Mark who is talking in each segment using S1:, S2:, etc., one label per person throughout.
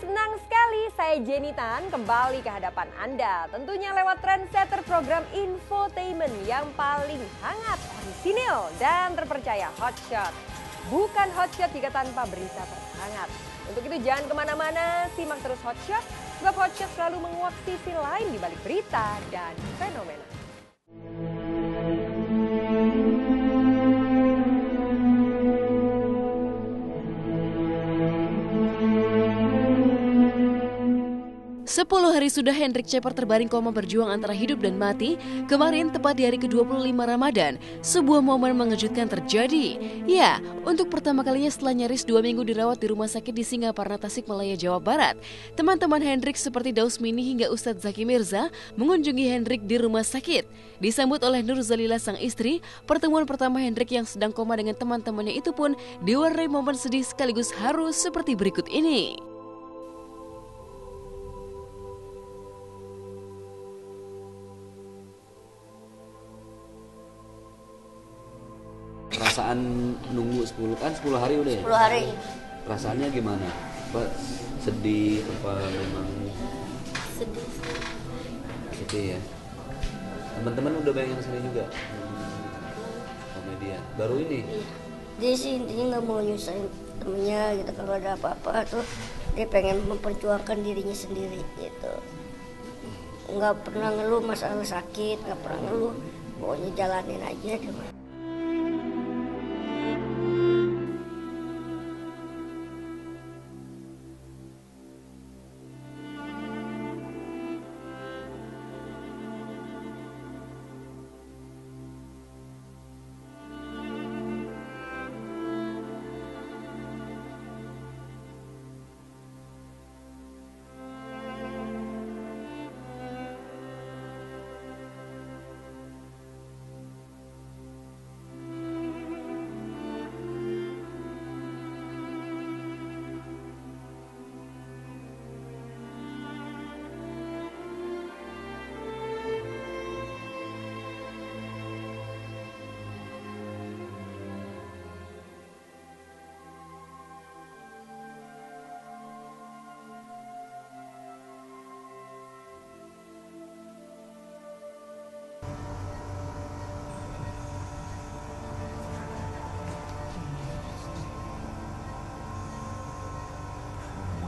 S1: senang sekali saya Jenny Tan kembali ke hadapan Anda. Tentunya lewat trendsetter program infotainment yang paling hangat, orisinil, dan terpercaya, Hotshot. Bukan Hotshot jika tanpa berita terhangat. Untuk itu jangan kemana-mana, simak terus Hotshot, sebab Hotshot selalu menguak sisi lain di balik berita dan fenomena.
S2: Sepuluh hari sudah Hendrik Caper terbaring koma berjuang antara hidup dan mati. Kemarin tepat di hari ke-25 Ramadan, sebuah momen mengejutkan terjadi. Ya, untuk pertama kalinya setelah nyaris 2 minggu dirawat di rumah sakit di Singaparna, Tasikmalaya, Jawa Barat, teman-teman Hendrik seperti Dausmini hingga Ustadz Zaki Mirza mengunjungi Hendrik di rumah sakit. Disambut oleh Nur Zalila sang istri, pertemuan pertama Hendrik yang sedang koma dengan teman-temannya itu pun diwarnai momen sedih sekaligus haru seperti berikut ini.
S3: Perasaan nunggu 10 hari udah ya?
S4: 10 hari.
S3: Perasaannya gimana? Apa sedih apa memang?
S4: Sedih.
S3: Sedih ya. Teman-teman udah banyak yang sedih juga. Komedian. Baru ini.
S4: Dia sih intinya nggak mau nyusahin temennya gitu, kalau ada apa-apa tuh dia pengen memperjuangkan dirinya sendiri gitu. Nggak pernah ngeluh masalah sakit, nggak pernah ngeluh. Pokoknya jalanin aja deh.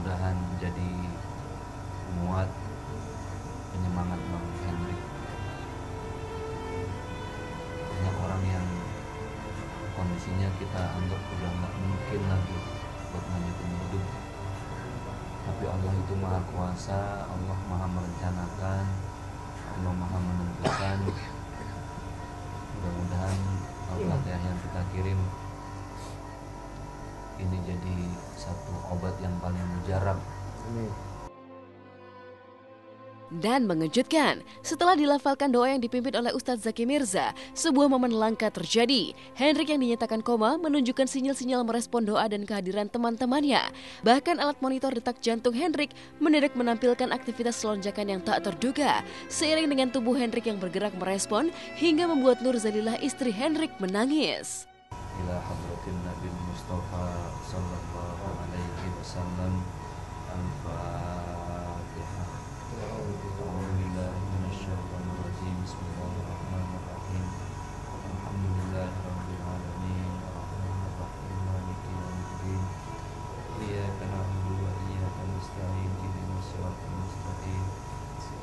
S3: Mudah-mudahan jadi muat penyemangat Bang Hendrik. Banyak orang yang kondisinya kita anggap udah nggak mungkin lagi buat lanjutin hidup, tapi Allah itu maha kuasa, Allah maha merencanakan, Allah maha menentukan. Mudah-mudahan Al-Fatihah yang kita kirim ini jadi satu obat yang paling mujarab.
S2: Dan mengejutkan, setelah dilafalkan doa yang dipimpin oleh Ustadz Zaki Mirza, sebuah momen langka terjadi. Hendrik yang dinyatakan koma menunjukkan sinyal-sinyal merespon doa dan kehadiran teman-temannya. Bahkan alat monitor detak jantung Hendrik mendadak menampilkan aktivitas lonjakan yang tak terduga. Seiring dengan tubuh Hendrik yang bergerak merespon, hingga membuat Nur Zalilah istri Hendrik menangis.
S3: Ila hadratin Nabi Mustafa sallallahu alaihi wasallam. Al-Fatihah. A'udzubillahi minasyaitonir rajim. Bismillahirrahmanirrahim. Alhamdulillahirabbil alamin. Arrahmanir rahim. Maliki yaumiddin. Iyyaka na'budu wa iyyaka nasta'in. Ihdinas siratal mustaqim.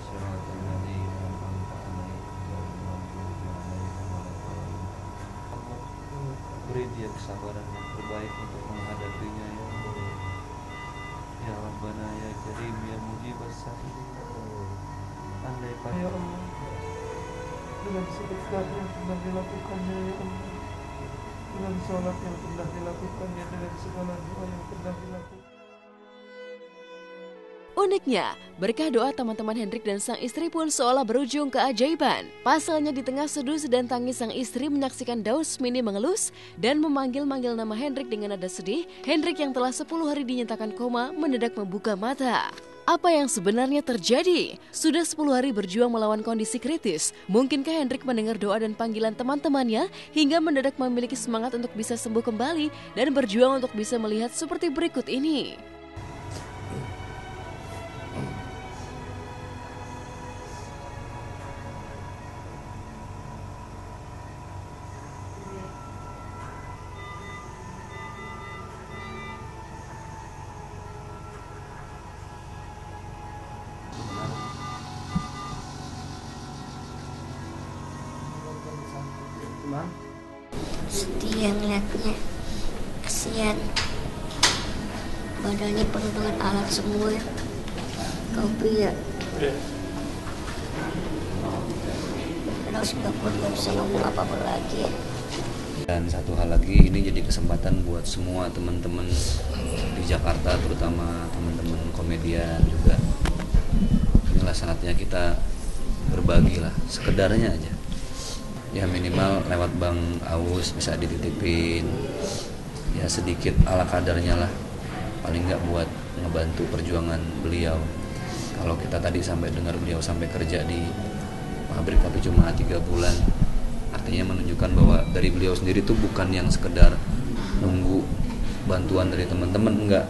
S3: Shiratal ladzina an'amta 'alaihim ghairil maghdubi 'alaihim waladdallin. Beri dia kesabaran yang terbaik untuk menghadapinya ya Allah. Ya Rabbana ya Karim ya Mujibas Sa'ilin. Andai pada ya Allah, dengan sedekah yang pernah dilakukannya ya Allah, dengan sholat yang pernah dilakukannya, dengan segala doa yang pernah dilakukan.
S2: Uniknya, berkah doa teman-teman Hendrik dan sang istri pun seolah berujung keajaiban. Pasalnya di tengah seduh dan tangis sang istri menyaksikan Dausmini mengelus dan memanggil-manggil nama Hendrik dengan nada sedih. Hendrik yang telah 10 hari dinyatakan koma mendadak membuka mata. Apa yang sebenarnya terjadi? Sudah 10 hari berjuang melawan kondisi kritis. Mungkinkah Hendrik mendengar doa dan panggilan teman-temannya hingga mendadak memiliki semangat untuk bisa sembuh kembali dan berjuang untuk bisa melihat seperti berikut ini?
S4: kasihan. Badannya penuh dengan alat semua. Kopi ya. Terus nggak bisa ngomong apa-apa lagi.
S3: Dan satu hal lagi, ini jadi kesempatan buat semua teman-teman di Jakarta, terutama teman-teman komedian juga. Inilah saatnya kita berbagi lah, sekedarnya aja. Ya minimal lewat Bang Aus bisa dititipin, ya sedikit ala kadarnya lah. Paling nggak buat ngebantu perjuangan beliau. Kalau kita tadi sampai dengar beliau sampai kerja di pabrik tapi cuma 3 bulan, artinya menunjukkan bahwa dari beliau sendiri tuh bukan yang sekedar nunggu bantuan dari teman-teman, enggak,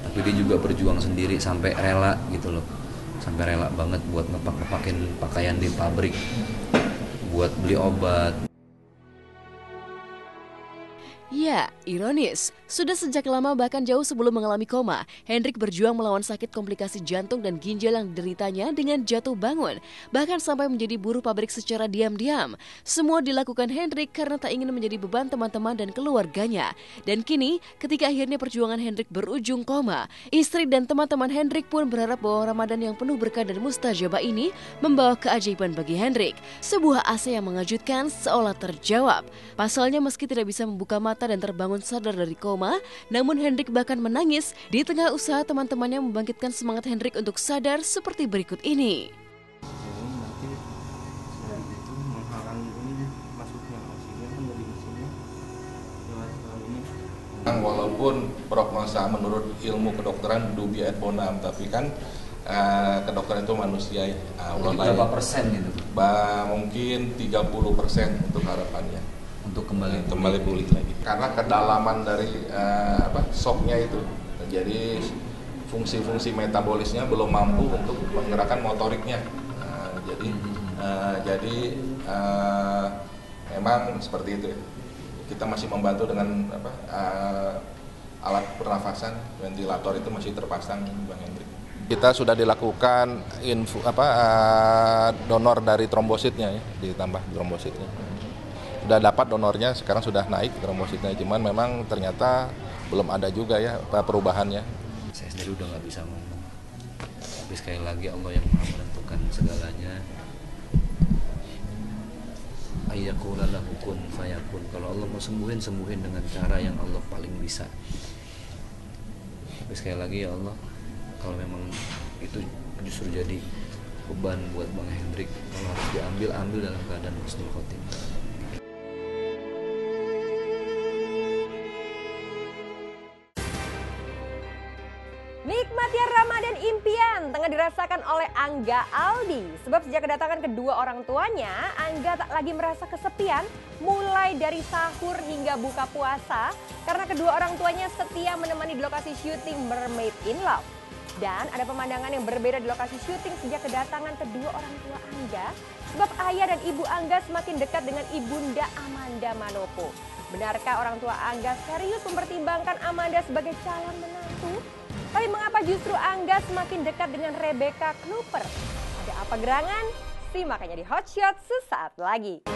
S3: tapi dia juga berjuang sendiri sampai rela gitu loh, sampai rela banget buat ngepak-ngepakin pakaian di pabrik, buat beli obat.
S2: Ya, ironis. Sudah sejak lama bahkan jauh sebelum mengalami koma, Hendrik berjuang melawan sakit komplikasi jantung dan ginjal yang dideritanya dengan jatuh bangun, bahkan sampai menjadi buruh pabrik secara diam-diam. Semua dilakukan Hendrik karena tak ingin menjadi beban teman-teman dan keluarganya. Dan kini, ketika akhirnya perjuangan Hendrik berujung koma, istri dan teman-teman Hendrik pun berharap bahwa Ramadan yang penuh berkah dan mustajabah ini membawa keajaiban bagi Hendrik. Sebuah asa yang mengejutkan seolah terjawab. Pasalnya meski tidak bisa membuka mata dan terbangun sadar dari koma, namun Hendrik bahkan menangis di tengah usaha teman-temannya membangkitkan semangat Hendrik untuk sadar seperti berikut ini.
S5: Nanti selain itu menghalangi ini masuknya oksigen kan dari mesinnya lewat ini.
S6: Walaupun prognosa menurut ilmu kedokteran dubi et bonam, tapi kan kedokteran itu manusia ya.
S3: Berapa persen gitu?
S6: Mungkin 30% untuk harapannya.
S3: Untuk kembali
S6: pulih lagi. Karena kedalaman dari shocknya itu, jadi fungsi-fungsi metabolisnya belum mampu untuk menggerakkan motoriknya. Jadi memang seperti itu. Kita masih membantu dengan alat pernafasan, ventilator itu masih terpasang, Bang Hendrik. Kita sudah dilakukan donor dari trombositnya ya, ditambah trombositnya. Sudah dapat donornya, sekarang sudah naik trombositnya, cuman memang ternyata belum ada juga ya perubahannya.
S3: Saya sendiri udah nggak bisa ngomong, tapi sekali lagi Allah yang Maha menentukan segalanya. Ayyaqula lahu kun fayakun. Kalau Allah mau sembuhin dengan cara yang Allah paling bisa. Tapi sekali lagi ya Allah, kalau memang itu justru jadi beban buat Bang Hendrik, kalau harus ambil dalam keadaan husnul khotimah.
S1: Nikmatnya Ramadan impian tengah dirasakan oleh Angga Aldi. Sebab sejak kedatangan kedua orang tuanya, Angga tak lagi merasa kesepian mulai dari sahur hingga buka puasa. Karena kedua orang tuanya setia menemani di lokasi syuting Mermaid in Love. Dan ada pemandangan yang berbeda di lokasi syuting sejak kedatangan kedua orang tua Angga. Sebab ayah dan ibu Angga semakin dekat dengan ibunda Amanda Manopo. Benarkah orang tua Angga serius mempertimbangkan Amanda sebagai calon menantu? Tapi mengapa justru Angga semakin dekat dengan Rebecca Knupper? Ada apa gerangan? Simak hanya di Hot Shot sesaat lagi.